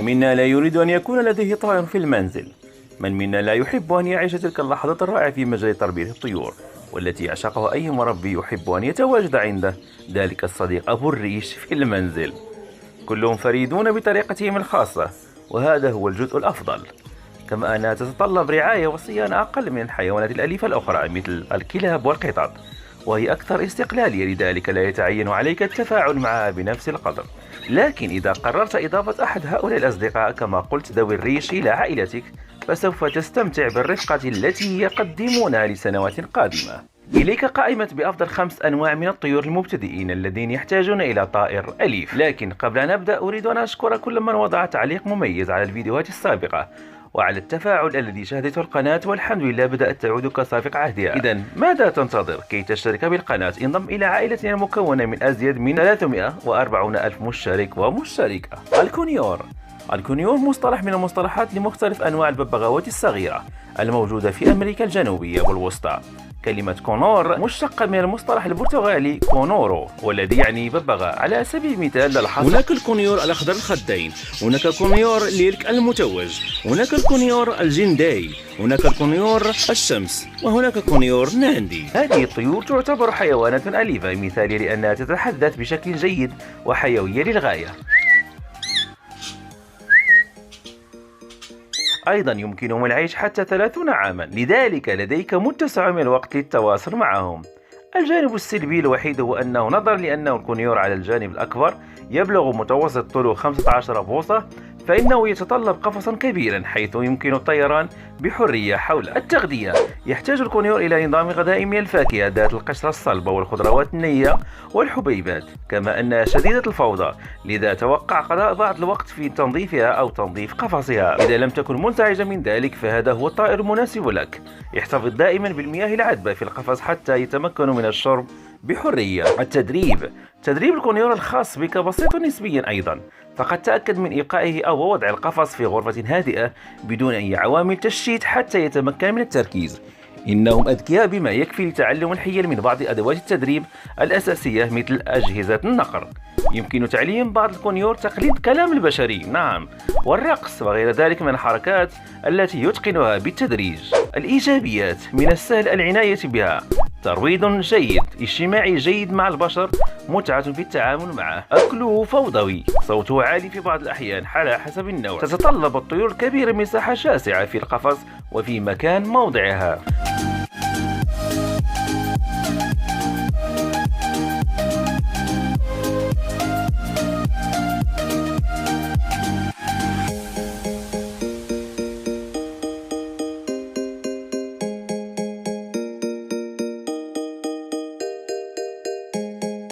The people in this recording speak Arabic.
منا لا يريد أن يكون لديه طائر في المنزل؟ من منا لا يحب أن يعيش تلك اللحظات الرائعة في مجال تربية الطيور، والتي يعشقها أي مربي يحب أن يتواجد عنده ذلك الصديق أبو الريش في المنزل. كلهم فريدون بطريقتهم الخاصة، وهذا هو الجزء الأفضل. كما أنها تتطلب رعاية وصيانة أقل من الحيوانات الأليفة الأخرى مثل الكلاب والقطط، وهي أكثر استقلالية، لذلك لا يتعين عليك التفاعل معها بنفس القدر. لكن إذا قررت إضافة أحد هؤلاء الأصدقاء كما قلت ذوي الريش إلى عائلتك، فسوف تستمتع بالرفقة التي يقدمونها لسنوات قادمة. إليك قائمة بأفضل 5 أنواع من الطيور المبتدئين الذين يحتاجون إلى طائر أليف. لكن قبل أن نبدأ أريد أن أشكر كل من وضع تعليق مميز على الفيديوهات السابقة وعلى التفاعل الذي شهدته القناة، والحمد لله بدأت تعود كسابق عهدها. إذن ماذا تنتظر كي تشترك بالقناة؟ انضم إلى عائلتنا المكونة من أزيد من 340 ألف مشترك ومشتركة. الكونيور مصطلح من المصطلحات لمختلف أنواع الببغاوات الصغيرة الموجودة في أمريكا الجنوبية والوسطى. كلمة كونور مشتقة من المصطلح البرتغالي كونورو، والذي يعني ببغاء. على سبيل المثال هناك الكونيور الأخضر الخدين، هناك الكونيور ليلك المتوج، هناك الكونيور الجنداي، هناك الكونيور الشمس، وهناك كونيور ناندي. هذه الطيور تعتبر حيوانات أليفة مثالية لأنها تتحدث بشكل جيد وحيوية للغاية. أيضا يمكنهم العيش حتى 30 عاما، لذلك لديك متسع من الوقت للتواصل معهم. الجانب السلبي الوحيد هو أنه نظرا لأنه الكونيور على الجانب الأكبر يبلغ متوسط طوله 15 بوصة، فإنه يتطلب قفصا كبيرا حيث يمكن الطيران بحرية حول. التغذية: يحتاج الكونيور إلى نظام غذائي من الفاكهة ذات القشرة الصلبة والخضروات النية والحبيبات، كما أنها شديدة الفوضى، لذا توقع قضاء بعض الوقت في تنظيفها أو تنظيف قفصها. إذا لم تكن منزعجا من ذلك فهذا هو الطائر المناسب لك. احتفظ دائما بالمياه العذبة في القفص حتى يتمكنوا من الشرب بحرية. تدريب الكونيور الخاص بك بسيط نسبيا أيضا، فقد تأكد من إيقائه أو وضع القفص في غرفة هادئة بدون أي عوامل تشتيت حتى يتمكن من التركيز. إنهم أذكياء بما يكفي لتعلم الحيل من بعض أدوات التدريب الأساسية مثل أجهزة النقر. يمكن تعليم بعض الكونيور تقليد كلام البشري، نعم، والرقص وغير ذلك من الحركات التي يتقنها بالتدريج. الإيجابيات: من السهل العناية بها، ترويض جيد، اجتماعي جيد مع البشر، متعة في التعامل معه. أكله فوضوي، صوته عالي في بعض الأحيان على حسب النوع. تتطلب الطيور الكبيرة مساحة شاسعة في القفص وفي مكان موضعها.